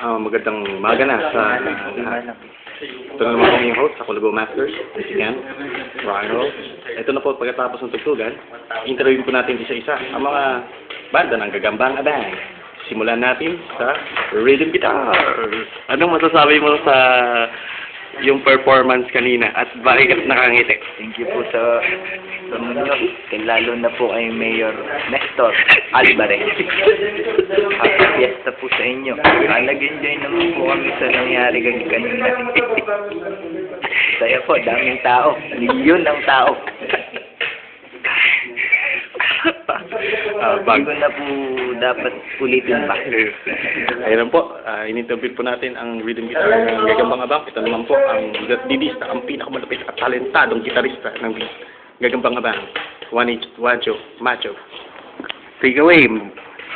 Magandang umaga na sa lahat. Ito na naman kong yung host sa Kulago Masters. Si Ken, Ryan. Ito na po pagkatapos ng tugtugan. Interview po natin isa-isa ang mga banda ng Gagambang Abang. Simulan natin sa rhythm guitar. Anong masasabi mo sa yung performance kanina at bakit nakangiti? Thank you po sa nyo. Lalo na po kay Mayor Nestor Alvarez. Happy fiesta po sa inyo. Nag-enjoy naman po kami sa nangyari kanina. Saya po, daming tao. Milyon ng tao. Hindi ko na po dapat ulitin pa. Ayun po, in-interview po natin ang rhythm guitar ng Gagambang Abang. Ito naman po ang didista, ang pinakamalapit at talentadong gitarista ng Gagambang Abang. Juancho Macho. Take away.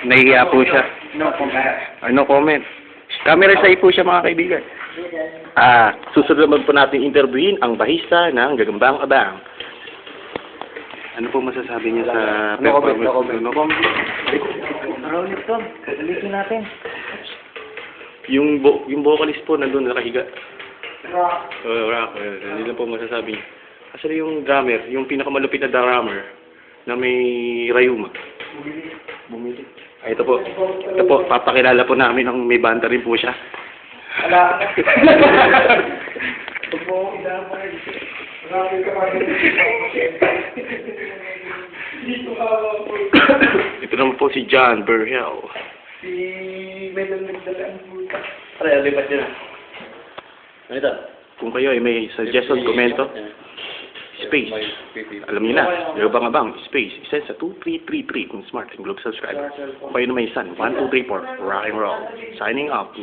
Nahihiya po siya. No comment. No comment. Camera side po siya mga kaibigan. Susunod naman po natin interviewin ang bahista ng Gagambang Abang. Ano po masasabi niya sa performance? No comment. Roll Tom, ulitin natin. Yung vocalist po nandun nakahiga. Rock. Hindi na po masasabi niya. Kasi yung drummer, yung pinakamalupit na drummer na may rayuma. Bumili. Ito po, papakilala po namin ang may banda rin po siya. Wala. Ito naman po si John Burhel. Si Melon nagdalaan po. Para lipat nyo na. Ito, kung kayo ay may suggestion, komento, space. Alam niyo na, Gagambang Abang, space. Isend sa 2333 kung smart and globe subscriber. Kung kayo na may sun, 1234, rock and roll. Signing off.